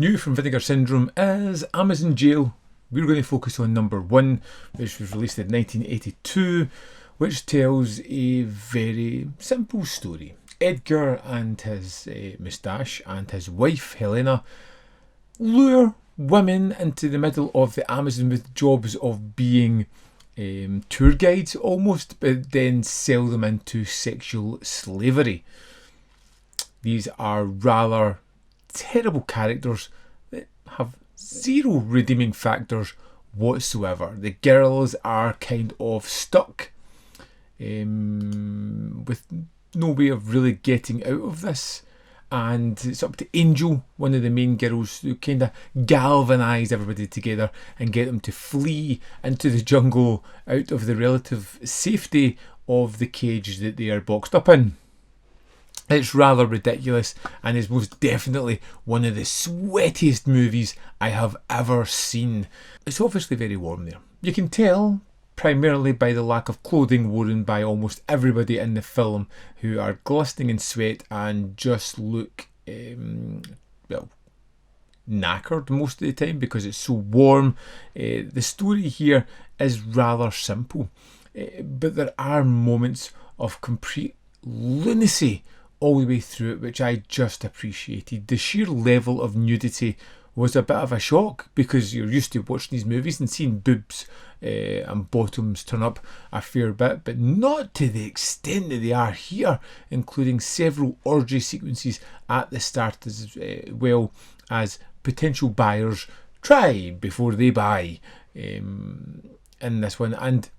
New from Vinegar Syndrome is Amazon Jail. We're going to focus on number 1, which was released in 1982, which tells a very simple story. Edgar and his moustache and his wife Helena lure women into the middle of the Amazon with jobs of being tour guides almost, but then sell them into sexual slavery. These are rather terrible characters that have zero redeeming factors whatsoever. The girls are kind of stuck with no way of really getting out of this, and it's up to Angel, one of the main girls, who kind of galvanise everybody together and get them to flee into the jungle out of the relative safety of the cage that they are boxed up in. It's rather ridiculous and is most definitely one of the sweatiest movies I have ever seen. It's obviously very warm there. You can tell primarily by the lack of clothing worn by almost everybody in the film, who are glistening in sweat and just look, knackered most of the time because it's so warm. The story here is rather simple, but there are moments of complete lunacy all the way through it, which I just appreciated. The sheer level of nudity was a bit of a shock, because you're used to watching these movies and seeing boobs and bottoms turn up a fair bit, but not to the extent that they are here, including several orgy sequences at the start, as well as potential buyers try before they buy in this one. And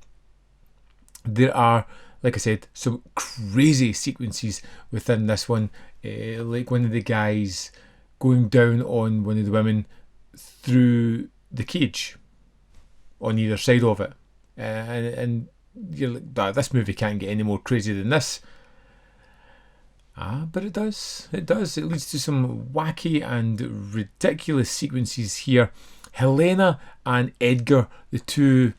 there are, like I said, some crazy sequences within this one, like one of the guys going down on one of the women through the cage on either side of it, and you're like, this movie can't get any more crazy than this. But it does. It leads to some wacky and ridiculous sequences here. Helena and Edgar, the two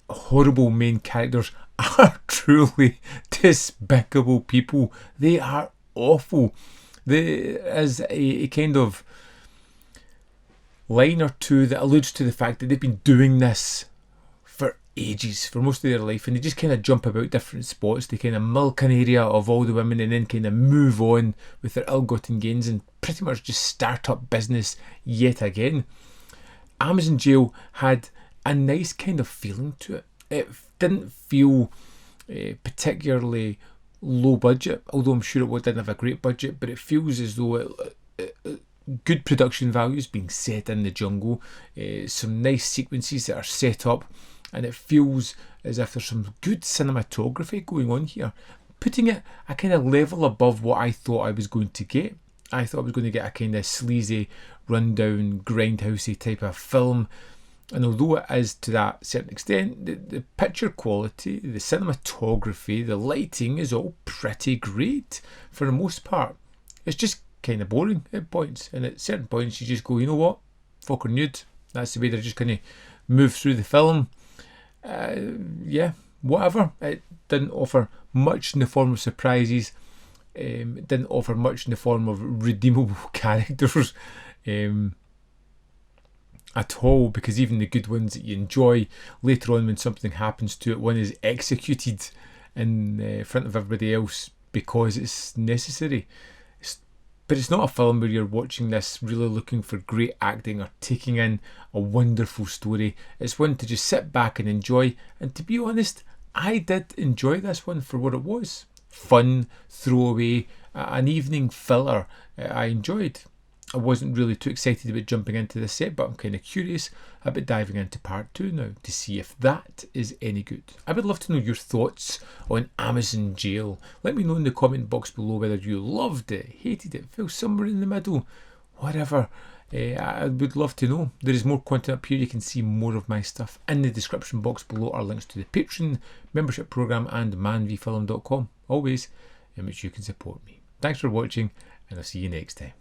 horrible main characters, are truly despicable people. They are awful. There is a kind of line or two that alludes to the fact that they've been doing this for ages, for most of their life, and they just kind of jump about different spots. They kind of milk an area of all the women and then kind of move on with their ill-gotten gains and pretty much just start up business yet again. Amazon Jail had a nice kind of feeling to it. It didn't feel particularly low budget, although I'm sure it didn't have a great budget, but it feels as though good production values being set in the jungle, some nice sequences that are set up, and it feels as if there's some good cinematography going on here, putting it a kind of level above what I thought I was going to get. I thought I was going to get a kind of sleazy, rundown, grindhousey type of film. And although it is to that certain extent, the picture quality, the cinematography, the lighting is all pretty great for the most part. It's just kind of boring at points, and at certain points you just go, you know what, fuck or nude. That's the way they're just going to move through the film. Whatever. It didn't offer much in the form of surprises. It didn't offer much in the form of redeemable characters. At all, because even the good ones that you enjoy, later on when something happens to it, one is executed in front of everybody else because it's necessary. But it's not a film where you're watching this really looking for great acting or taking in a wonderful story. It's one to just sit back and enjoy, and to be honest, I did enjoy this one for what it was. Fun, throwaway, an evening filler. I enjoyed. I wasn't really too excited about jumping into this set, but I'm kind of curious about diving into part 2 now to see if that is any good. I would love to know your thoughts on Amazon Jail. Let me know in the comment box below whether you loved it, hated it, fell somewhere in the middle, whatever. I would love to know. There is more content up here. You can see more of my stuff. In the description box below are links to the Patreon membership program and manvfilm.com, always in which you can support me. Thanks for watching, and I'll see you next time.